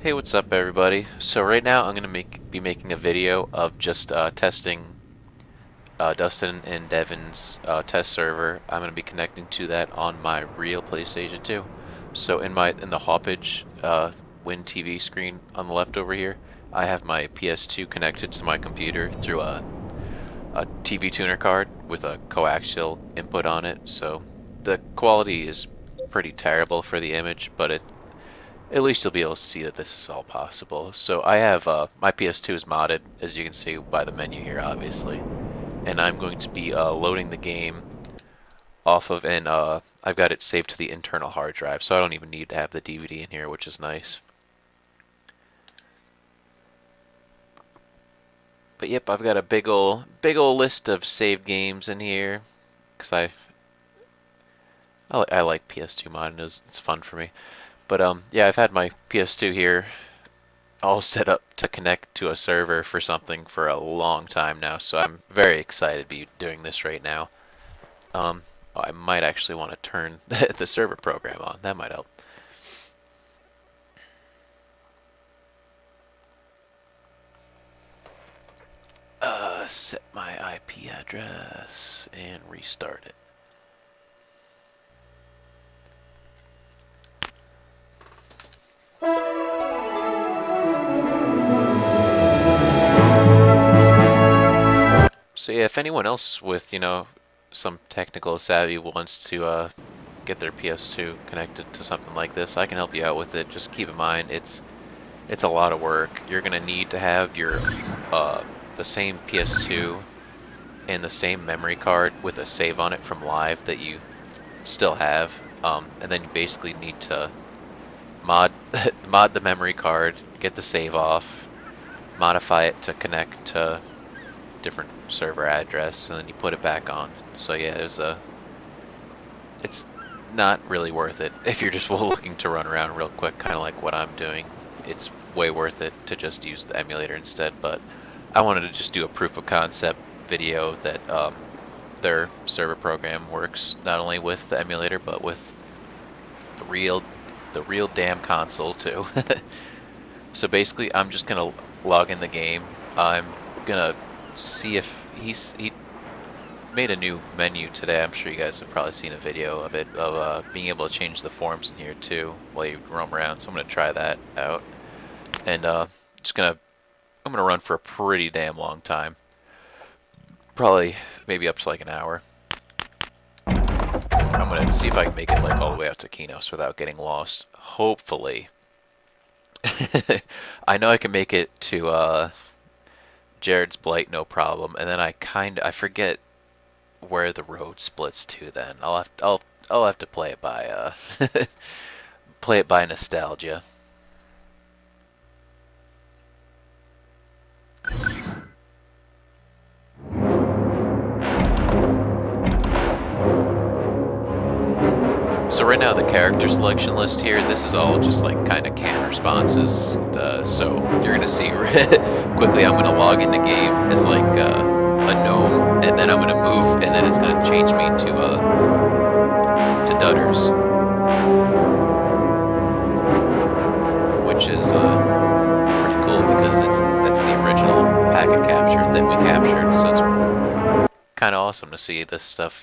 Hey, what's up, everybody? So right now I'm gonna be making a video of just testing Dustin and Devin's test server. I'm gonna be connecting to that on my real PlayStation 2. So in the Hoppage Win TV screen on the left over here, I have my PS2 connected to my computer through a TV tuner card with a coaxial input on it. So the quality is pretty terrible for the image, but at least you'll be able to see that this is all possible. So I have my PS2 is modded, as you can see by the menu here, obviously, and I'm going to be loading the game off of, and I've got it saved to the internal hard drive, so I don't even need to have the DVD in here, which is nice. But yep, I've got a big ol' list of saved games in here, because I like PS2 modding. It's fun for me. But yeah, I've had my PS2 here all set up to connect to a server for something for a long time now, so I'm very excited to be doing this right now. I might actually want to turn the server program on. That might help. Set my IP address and restart it. So yeah, if anyone else with, some technical savvy wants to get their PS2 connected to something like this, I can help you out with it. Just keep in mind, it's a lot of work. You're gonna need to have your the same PS2 and the same memory card with a save on it from live that you still have, and then you basically need to mod the memory card, get the save off, modify it to connect to different server address, and then you put it back on. So yeah, it's not really worth it if you're just looking to run around real quick, kind of like what I'm doing. It's way worth it to just use the emulator instead, but I wanted to just do a proof of concept video that their server program works not only with the emulator but with the real damn console too. So basically, I'm just gonna log in the game. I'm gonna see if he made a new menu today. I'm sure you guys have probably seen a video of it, of being able to change the forms in here too while you roam around. So I'm gonna try that out, and I'm gonna run for a pretty damn long time, probably maybe up to like an hour. I'm gonna see if I can make it like all the way out to Kinos without getting lost. Hopefully. I know I can make it to Jared's Blight, no problem, and then I forget where the road splits to. Then I'll have to play it by play it by nostalgia. So right now the character selection list here, this is all just like kind of canned responses. So you're gonna see quickly. I'm gonna log into game as like a gnome, and then I'm gonna move, and then it's gonna change me to Dutters, which is pretty cool because that's the original packet capture that we captured. So it's kind of awesome to see this stuff,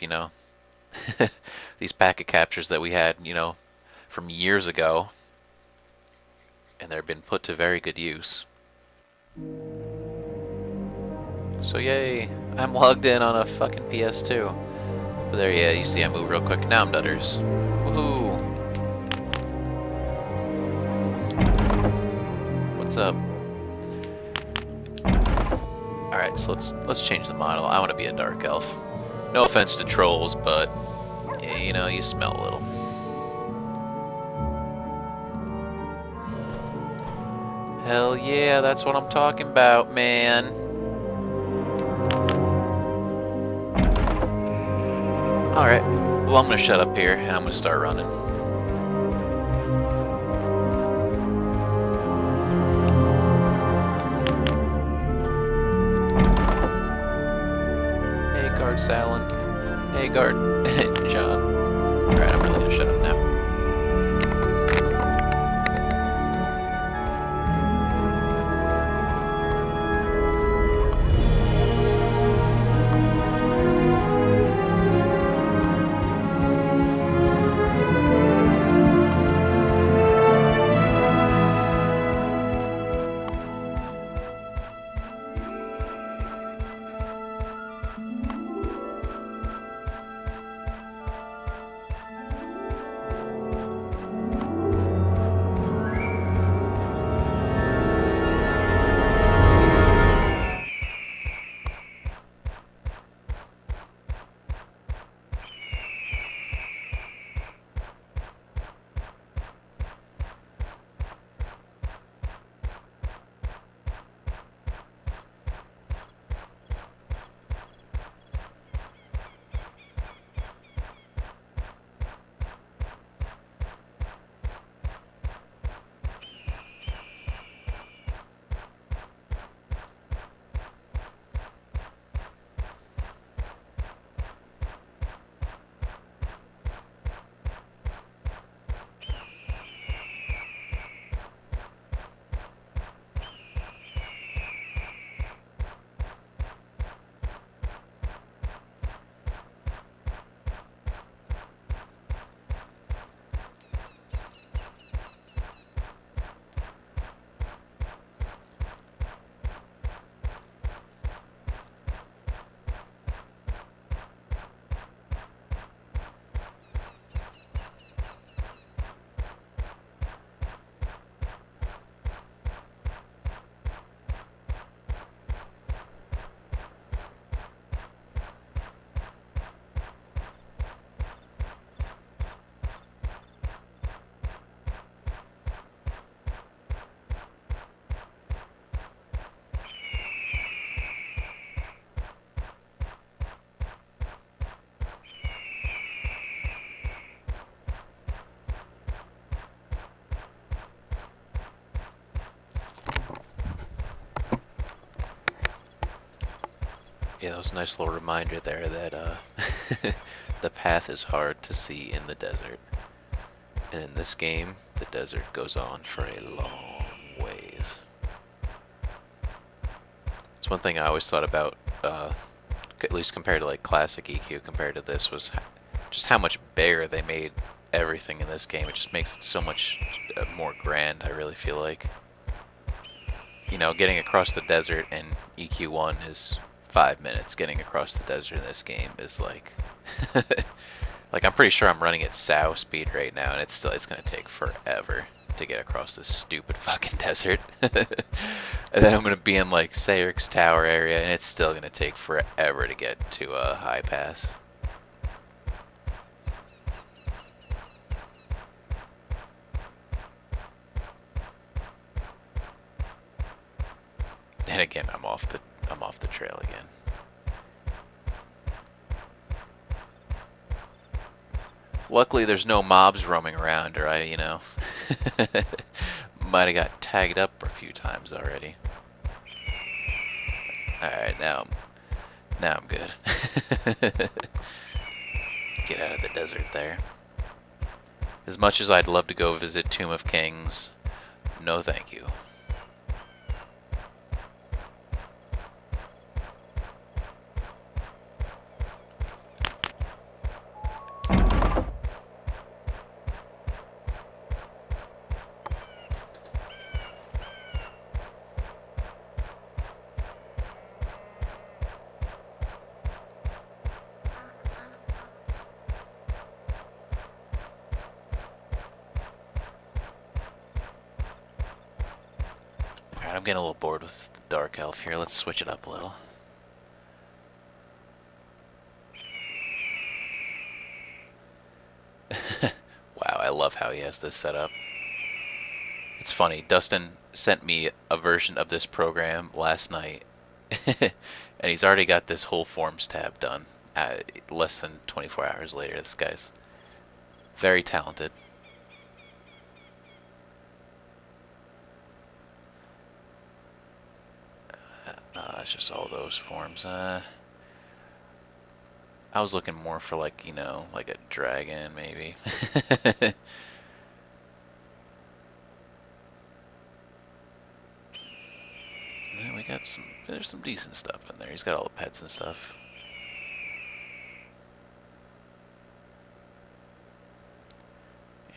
these packet captures that we had, from years ago, and they've been put to very good use. So yay, I'm logged in on a fucking PS2. But there, yeah, you see I move real quick. Now I'm Dutters. Woohoo! What's up? Alright, so let's change the model. I want to be a dark elf. No offense to trolls, but yeah, you smell a little. Hell yeah, that's what I'm talking about, man. Alright, well I'm gonna shut up here and I'm gonna start running. Hey, guard Salon. Hey, guard John. Alright, I'm really gonna shut up now. Yeah, that was a nice little reminder there that the path is hard to see in the desert. And in this game, the desert goes on for a long ways. It's one thing I always thought about, at least compared to like classic EQ compared to this, was just how much bigger they made everything in this game. It just makes it so much more grand, I really feel like. You know, getting across the desert in EQ1 is 5 minutes. Getting across the desert in this game is like... like, I'm pretty sure I'm running at sow speed right now, and it's gonna take forever to get across this stupid fucking desert. And then I'm gonna be in like Sayrick's Tower area, and it's still gonna take forever to get to a high pass. And again, I'm off the trail again. Luckily, there's no mobs roaming around, or I, might have got tagged up a few times already. Alright, now I'm good. Get out of the desert there. As much as I'd love to go visit Tomb of Kings, no thank you. I'm getting a little bored with the Dark Elf here. Let's switch it up a little. Wow, I love how he has this set up. It's funny, Dustin sent me a version of this program last night, and he's already got this whole Forms tab done less than 24 hours later. This guy's very talented. It's just all those forms. I was looking more for like, like a dragon maybe. We got there's some decent stuff in there. He's got all the pets and stuff.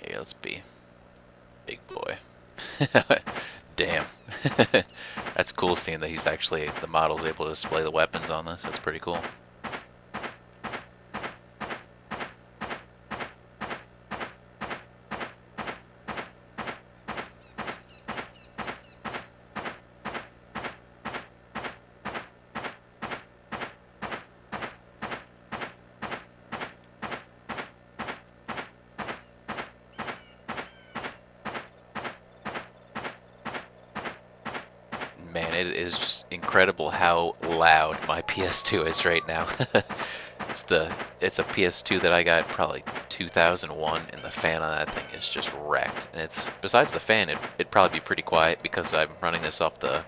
Hey, let's be big boy. Damn. That's cool seeing that the model's able to display the weapons on this. That's pretty cool. Man, it is just incredible how loud my PS2 is right now. It's a PS2 that I got probably 2001, and the fan on that thing is just wrecked. And besides the fan, it'd probably be pretty quiet because I'm running this off the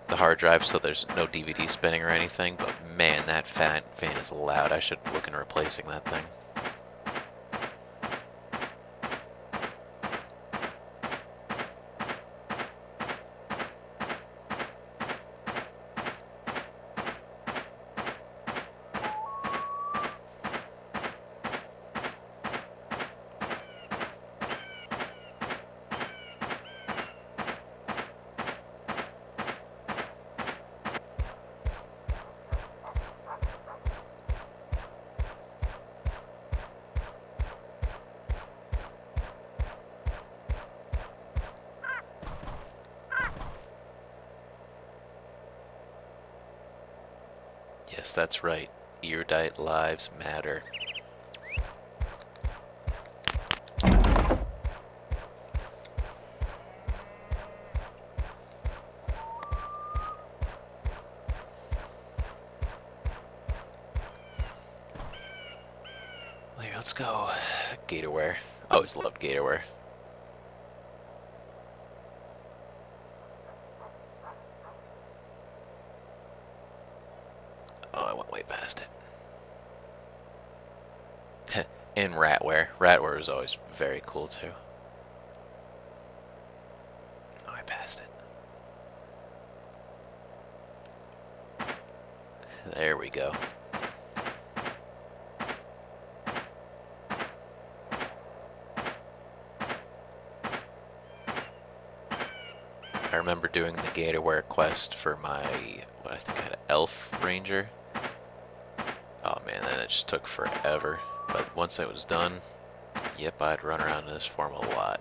hard drive, so there's no DVD spinning or anything. But man, that fan is loud. I should look into replacing that thing. Yes, that's right. Erudite lives matter. Here, let's go. Gatorware. I always loved Gatorware. Ratware. Ratware is always very cool too. Oh, I passed it. There we go. I remember doing the Gatorware quest for my, what I think I had an Elf Ranger. Oh man, then it just took forever. But once it was done, yep, I'd run around in this form a lot.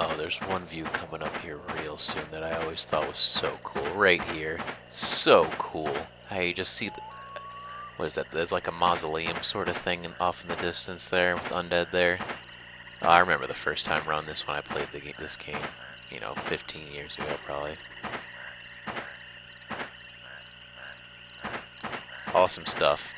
Oh, there's one view coming up here real soon that I always thought was so cool. Right here. So cool. How you just see the, what is that? There's like a mausoleum sort of thing off in the distance there with undead there. Oh, I remember the first time around this when I played this game. You know, 15 years ago probably. Awesome stuff.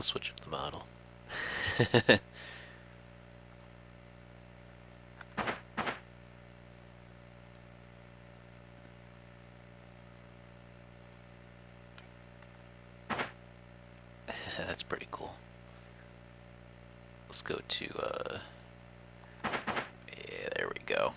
Let's switch up the model. That's pretty cool. Let's go to, yeah, there we go.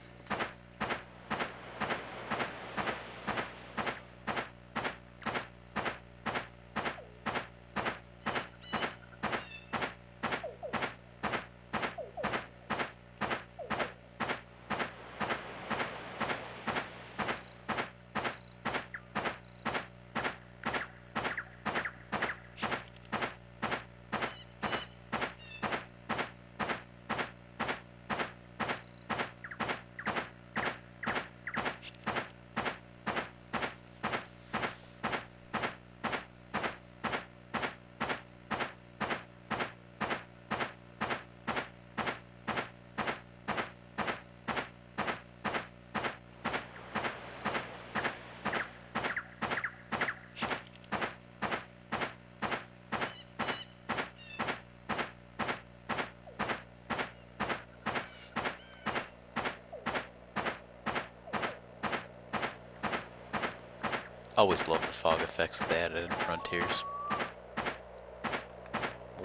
Always loved the fog effects that they added in Frontiers.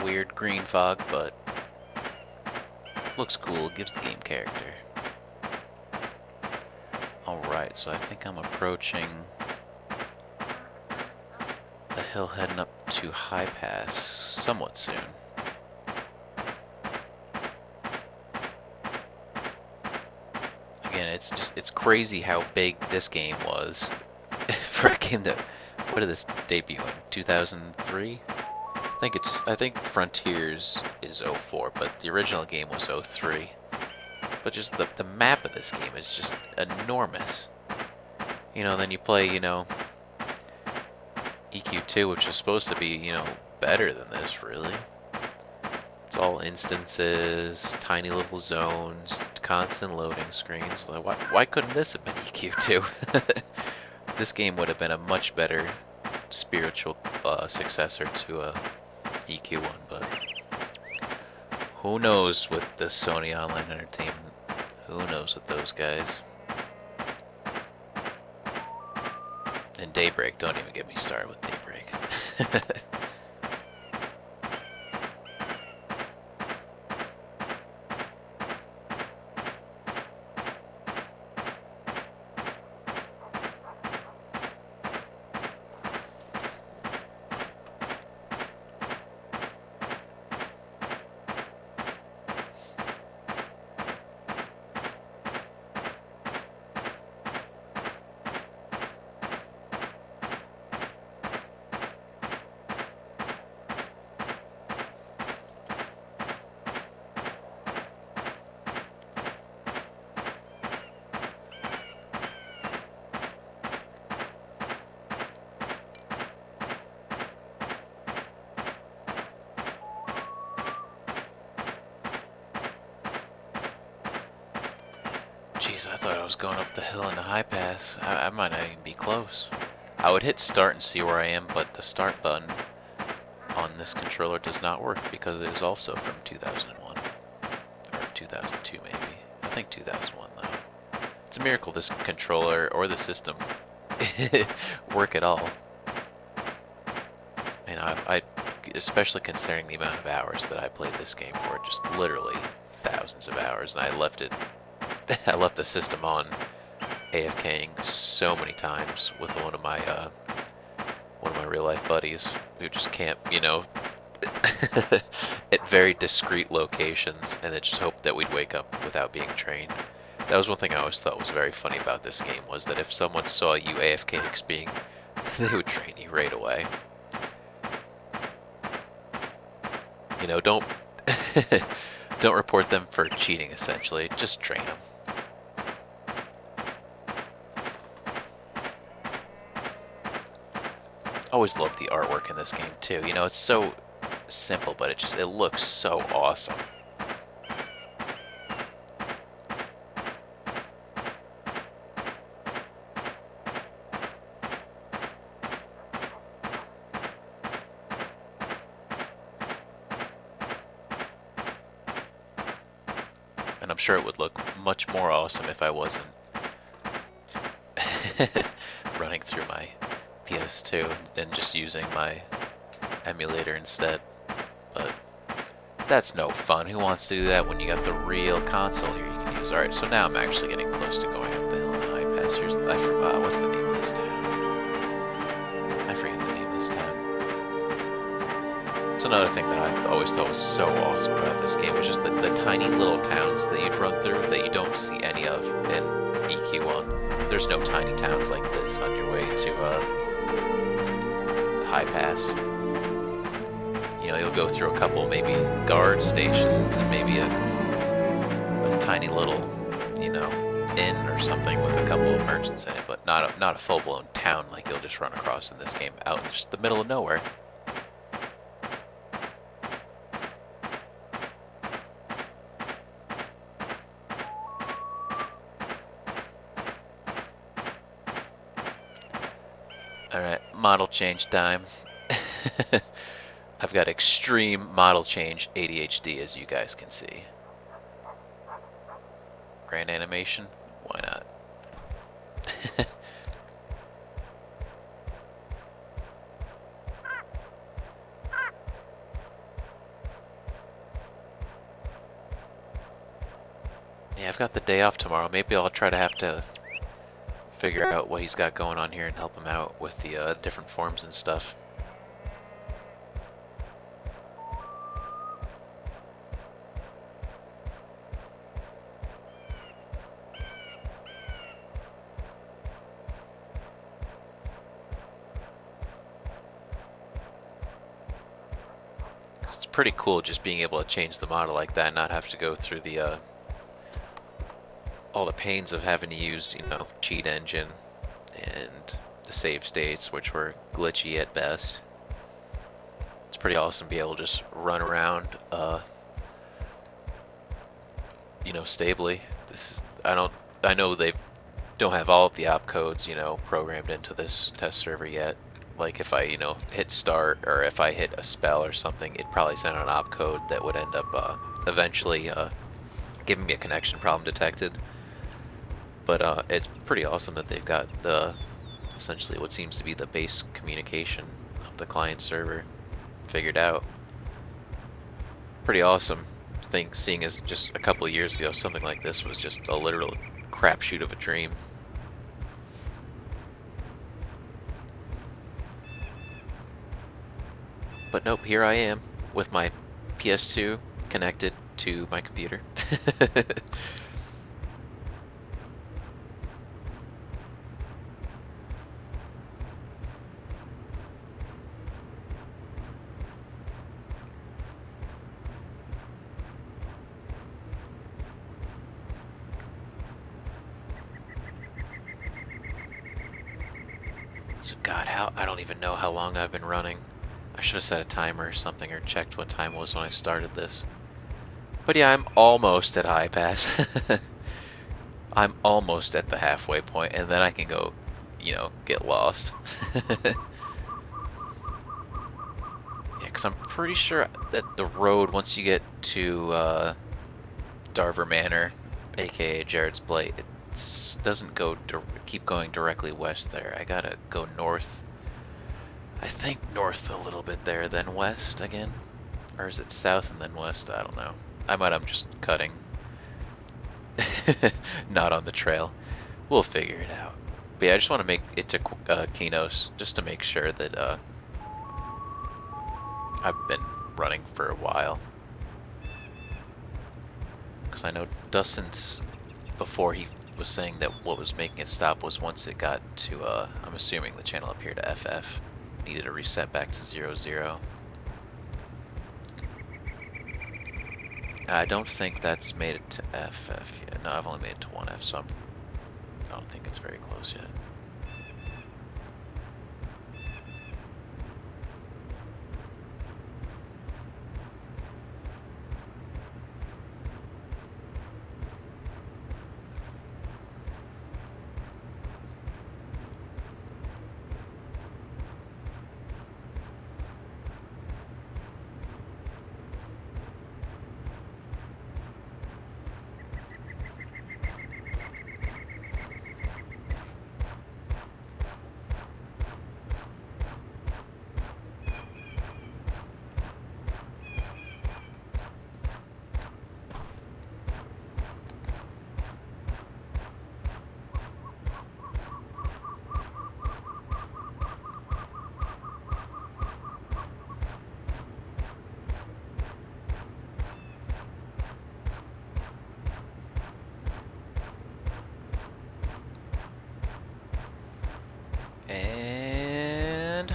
Weird green fog, but looks cool, gives the game character. Alright, so I think I'm approaching the hill heading up to High Pass somewhat soon. Again, it's crazy how big this game was for a game that, what did this debut in, 2003? I think Frontiers is 04, but the original game was 03. But just the map of this game is just enormous. You know, then you play, you know, EQ2, which is supposed to be, you know, better than this, really. It's all instances, tiny little zones, constant loading screens. Like, why couldn't this have been EQ2? This game would have been a much better spiritual successor to EQ1, but who knows with the Sony Online Entertainment? Who knows with those guys? And Daybreak, don't even get me started with Daybreak. Jeez, I thought I was going up the hill in the High Pass. I might not even be close. I would hit start and see where I am, but the start button on this controller does not work because it is also from 2001. Or 2002 maybe. I think 2001 though. It's a miracle this controller or the system work at all. And I especially considering the amount of hours that I played this game for, just literally thousands of hours, and I left the system on AFKing so many times with one of my real life buddies who just camp, you know, at very discreet locations, and then just hoped that we'd wake up without being trained. That was one thing I always thought was very funny about this game, was that if someone saw you AFK XPing, they would train you right away. You know, don't don't report them for cheating, essentially. Just train them. Always loved the artwork in this game too. You know, it's so simple, but it looks so awesome. and I'm sure it would look much more awesome if I wasn't running through my PS2 and just using my emulator instead. But that's no fun. Who wants to do that when you got the real console here you can use? Alright, so now I'm actually getting close to going up the hill in a high pass. I forgot, what's the name of this town? I forget the name of this town. It's another thing that I always thought was so awesome about this game, was just the tiny little towns that you'd run through that you don't see any of in EQOA. There's no tiny towns like this on your way to High Pass. You know, you'll go through a couple maybe guard stations and maybe a tiny little, you know, inn or something with a couple of merchants in it, but not a full-blown town like you'll just run across in this game out in just the middle of nowhere. Alright, model change time. I've got extreme model change ADHD, as you guys can see. Grand animation? Why not? Yeah, I've got the day off tomorrow. Maybe I'll try to have to figure out what he's got going on here and help him out with the different forms and stuff. It's pretty cool just being able to change the model like that and not have to go through the all the pains of having to use, you know, cheat engine and the save states, which were glitchy at best. It's pretty awesome to be able to just run around, you know, stably. I know they don't have all of the opcodes, you know, programmed into this test server yet. Like if I, you know, hit start or if I hit a spell or something, it'd probably send an opcode that would end up eventually giving me a connection problem detected. But it's pretty awesome that they've got essentially what seems to be the base communication of the client server figured out. Pretty awesome thing, seeing as just a couple of years ago something like this was just a literal crapshoot of a dream. But nope, here I am with my PS2 connected to my computer. So God, I don't even know how long I've been running. I should have set a timer or something or checked what time it was when I started this. But yeah, I'm almost at High Pass. I'm almost at the halfway point, and then I can go, you know, get lost. Yeah, because I'm pretty sure that the road, once you get to Darver Manor, aka Jared's Blight, it doesn't go keep going directly west there. I gotta go north. I think north a little bit there, then west again. Or is it south and then west? I don't know. I'm just cutting. Not on the trail. We'll figure it out. But yeah, I just want to make it to Kinos, just to make sure that I've been running for a while. Because I know Dustin's, before he was saying that what was making it stop was once it got to, I'm assuming the channel up here to FF, needed a reset back to 0, 0. I don't think that's made it to FF yet. No, I've only made it to 1F, so I don't think it's very close yet.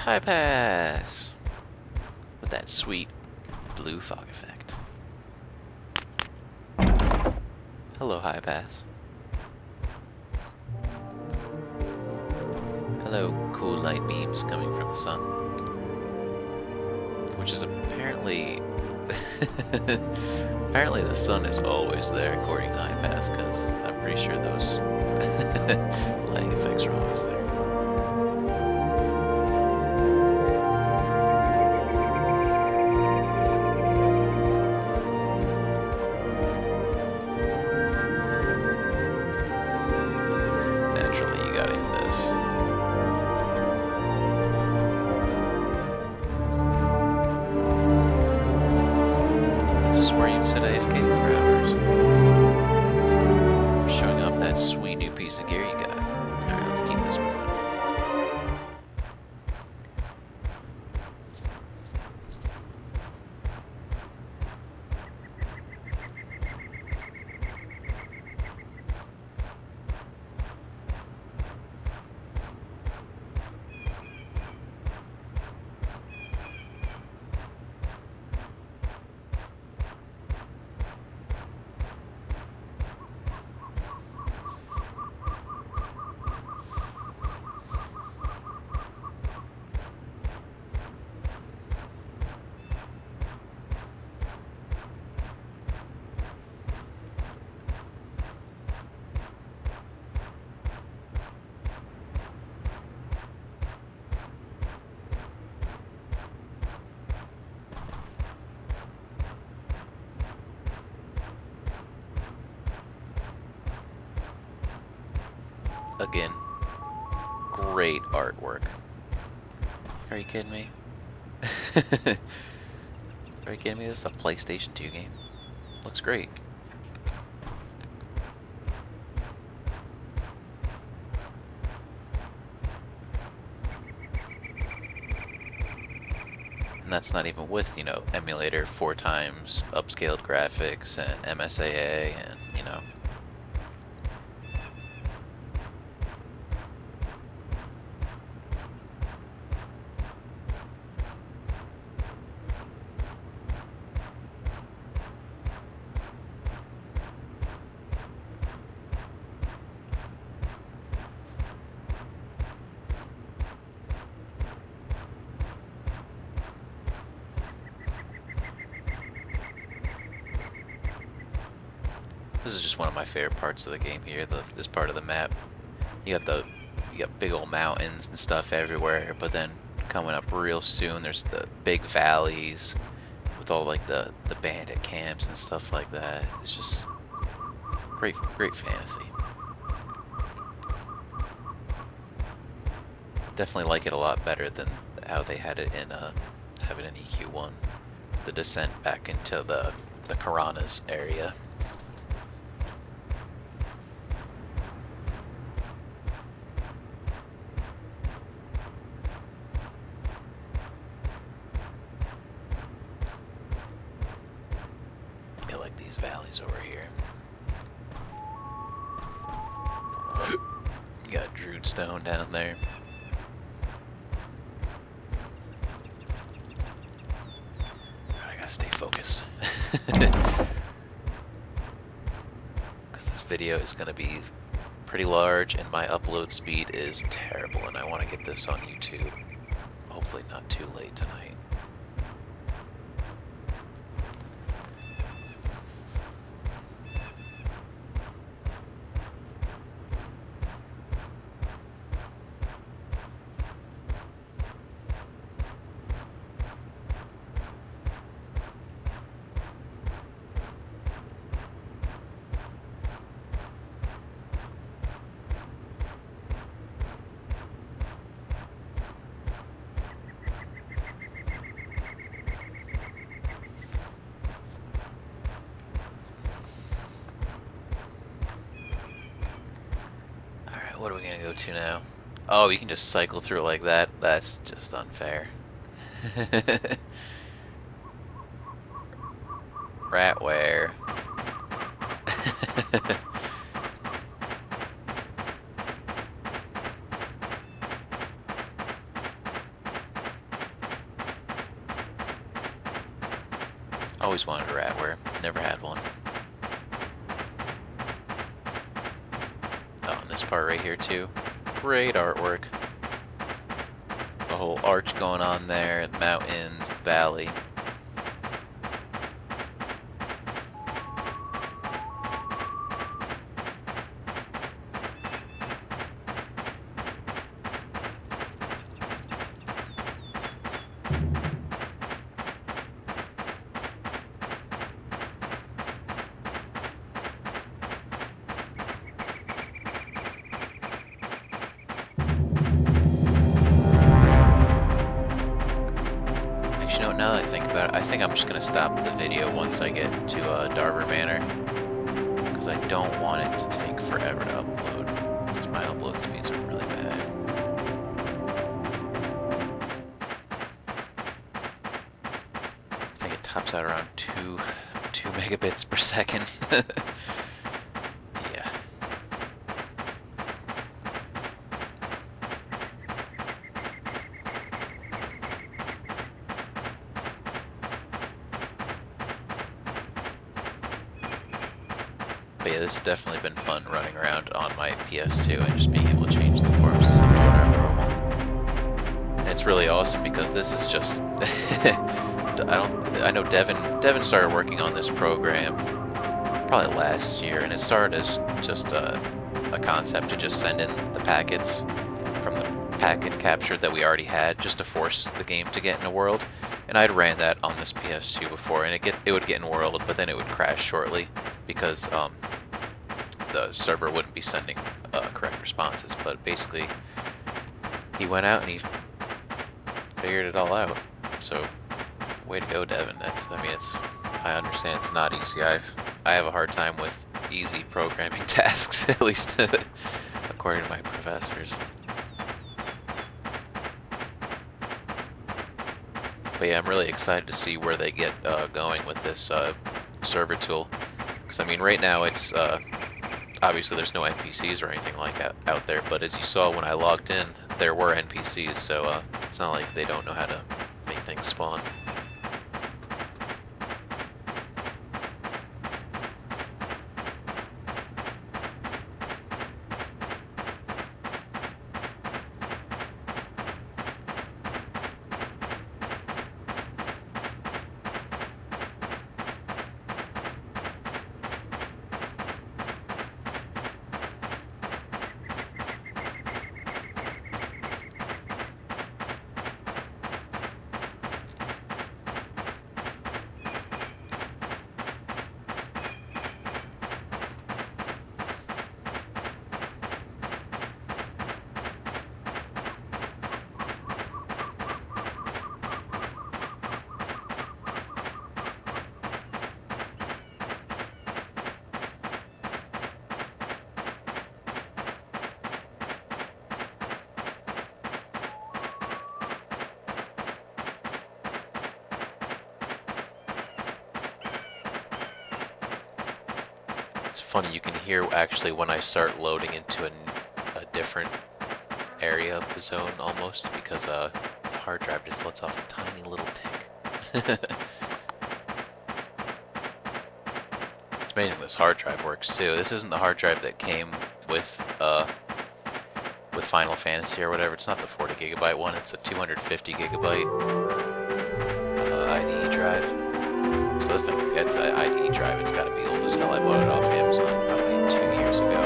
High pass! With that sweet blue fog effect. Hello, high pass. Hello, cool light beams coming from the sun. Which is apparently... apparently the sun is always there according to high pass, because I'm pretty sure those lighting effects are always there. Naturally, you gotta hit this. This is where you'd sit AFK for hours. Showing up that sweet new piece of gear you got. Alright, let's keep this moving. Again, great artwork. Are you kidding me? Are you kidding me? This is a PlayStation 2 game. Looks great. And that's not even with, you know, emulator 4 times upscaled graphics and MSAA and, you know. This is just one of my favorite parts of the game here, this part of the map. You got big old mountains and stuff everywhere, but then coming up real soon there's the big valleys with all like the bandit camps and stuff like that. It's just great fantasy. Definitely like it a lot better than how they had it in have it in EQ1. The descent back into the Karana's area. I like these valleys over here. You got Druid Stone down there. I gotta stay focused. Because this video is gonna be pretty large and my upload speed is terrible and I want to get this on YouTube. Hopefully not too late tonight. What are we gonna go to now? Oh, you can just cycle through it like that? That's just unfair. Ratware. Always wanted a ratware, never had one. Oh, and this part right here too. Great artwork. The whole arch going on there, the mountains, the valley. Actually, no, now that I think about it, I think I'm just going to stop the video once I get to Darver Manor. Because I don't want it to take forever to upload. Because my upload speeds are really bad. I think it tops out around 2 megabits per second. Yeah. But yeah, this has definitely been fun running around on my PS2 and just being able to change the forms and stuff to whatever I want. And it's really awesome because this is just I know Devin started working on this program probably last year, and it started as just a concept to just send in the packets from the packet capture that we already had just to force the game to get in a world. And I'd ran that on this PS2 before, and it would get in world, but then it would crash shortly because the server wouldn't be sending correct responses. But basically, he went out and he figured it all out. So, way to go, Devin. I understand it's not easy. I have a hard time with easy programming tasks, at least according to my professors. But yeah, I'm really excited to see where they get going with this server tool. Because I mean, right now it's obviously there's no NPCs or anything like that out there. But as you saw when I logged in, there were NPCs. So it's not like they don't know how to make things spawn. It's funny, you can hear actually when I start loading into a different area of the zone almost, because the hard drive just lets off a tiny little tick. It's amazing this hard drive works too. This isn't the hard drive that came with Final Fantasy or whatever. It's not the 40 gigabyte one, it's a 250 gigabyte IDE drive. So this thing, it's an IDE drive, it's gotta be old as hell. I bought it off Amazon probably 2 years ago.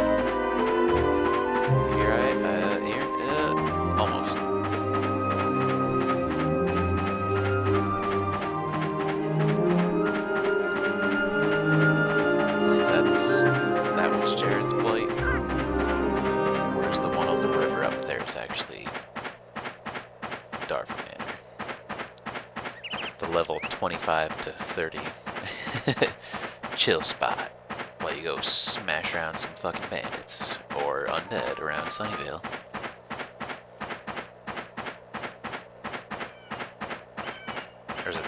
Almost. I believe that was Jared's Blight. Whereas the one on the river up there is actually Darver Manor. The level 25 to 30 chill spot while you go smash around some fucking bandits or undead around Sunnyvale. Or is it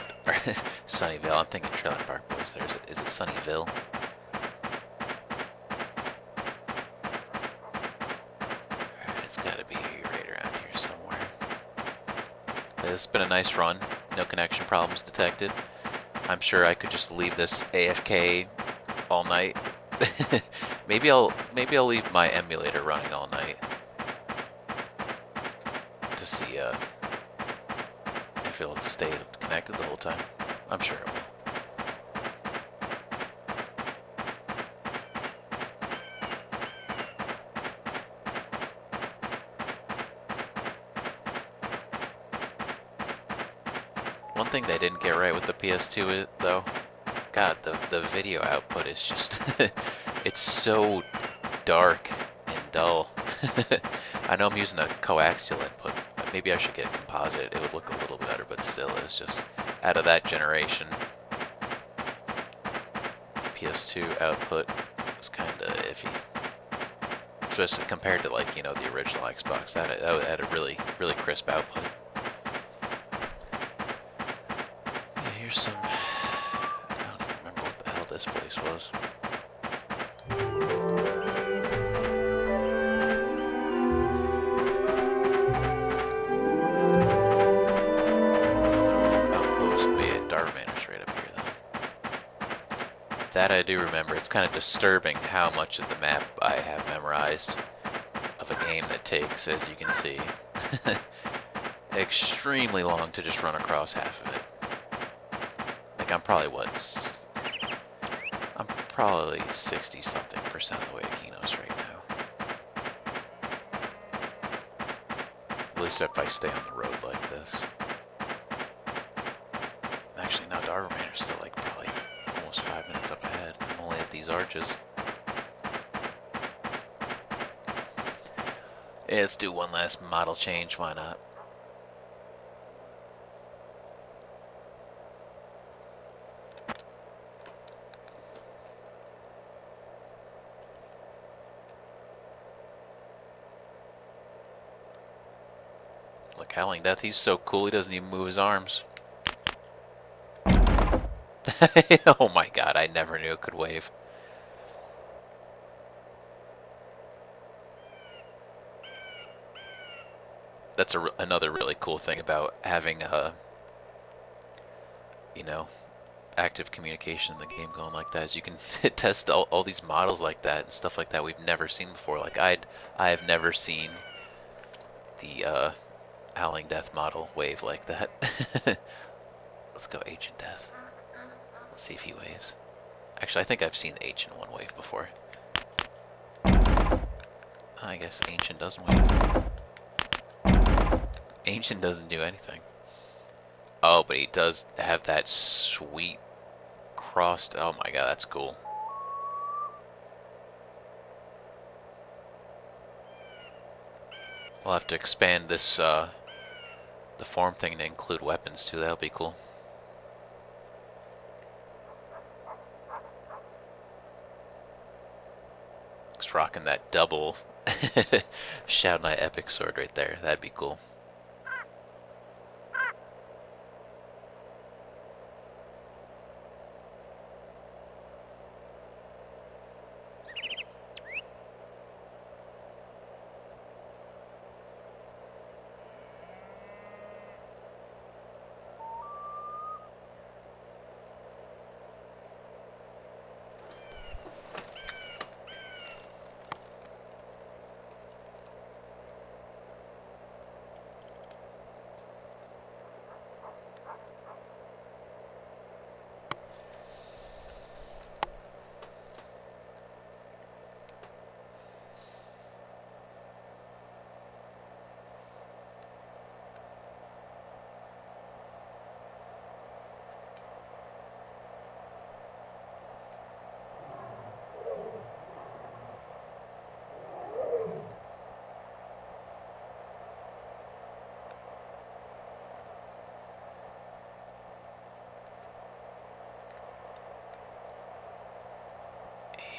Sunnyvale? I'm thinking Trailer Park Boys there. Is it Sunnyvale? Alright, it's gotta be right around here somewhere. It's been a nice run. No connection problems detected. I'm sure I could just leave this AFK all night. Maybe I'll leave my emulator running all night to see if it'll stay connected the whole time. I'm sure it will. One thing they didn't get right with the PS2 though, God, the video output is just it's so dark and dull. I know I'm using a coaxial input. Maybe I should get composite. It would look a little better, but still, it's just out of that generation. The PS2 output is kind of iffy, especially compared to like the original Xbox. That had a really crisp output. Yeah, here's some. I don't even remember what the hell this place was. That I do remember. It's kind of disturbing how much of the map I have memorized of a game that takes, as you can see, extremely long to just run across half of it. Like I'm probably 60-something% of the way to Kinos right now. At least if I stay on the road like this. Actually, no, Darver Manor's still like probably almost 5 minutes up ahead. I'm only at these arches. Yeah, let's do one last model change, why not? Look, Howling Death, he's so cool he doesn't even move his arms. Oh my god, I never knew it could wave. That's another really cool thing about having active communication in the game going like that is you can test all these models like that and stuff like that we've never seen before. Like I have never seen the Howling Death model wave like that. Let's go Ancient Death. Let's see if he waves. Actually, I think I've seen the Ancient one wave before. I guess Ancient doesn't wave. Ancient doesn't do anything. Oh, but he does have that sweet crossed. Oh my god, that's cool. We'll have to expand this the form thing to include weapons too. That'll be cool. Just rocking that double Shadow Knight epic sword right there. That'd be cool.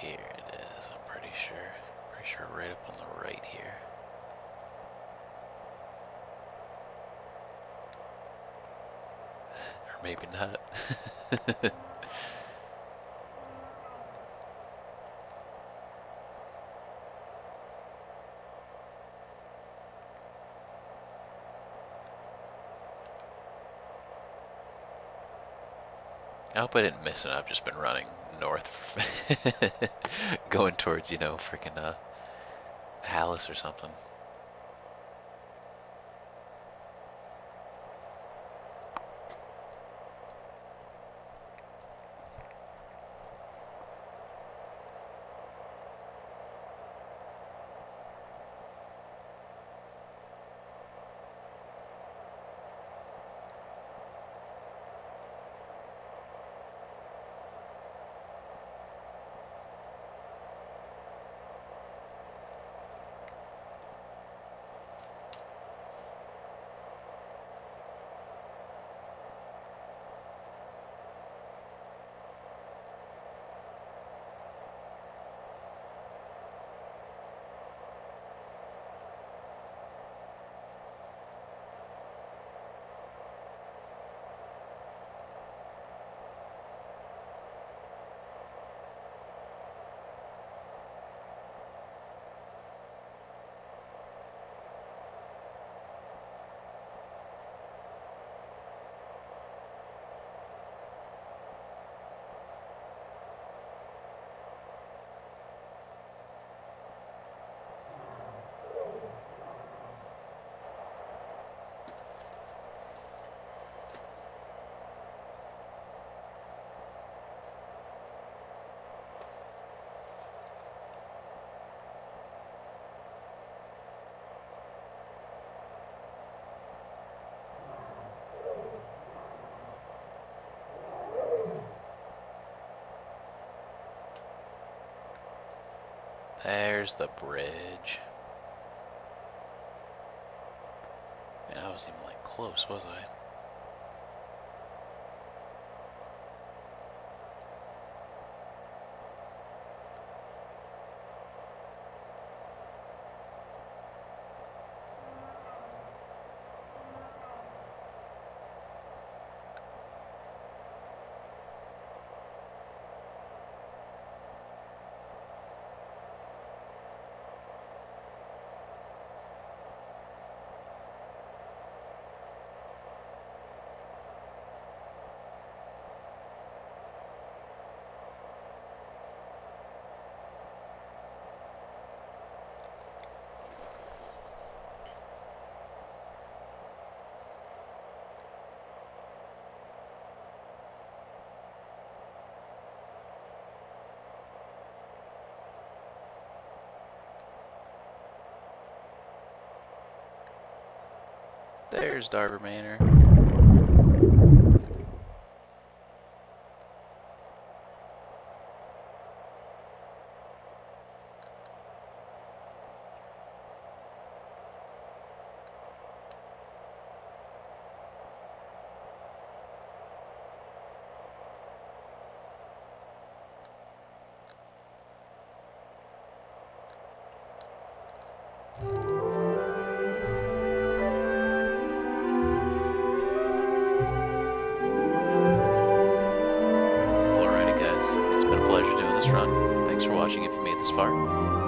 Here it is, I'm pretty sure. Pretty sure right up on the right here. Or maybe not. I hope I didn't miss it. I've just been running north, going towards, you know, freaking Hallis or something. There's the bridge. Man, I wasn't even like close, was I? There's Darver Manor. Alrighty guys, it's been a pleasure doing this run. Thanks for watching if you made it this far.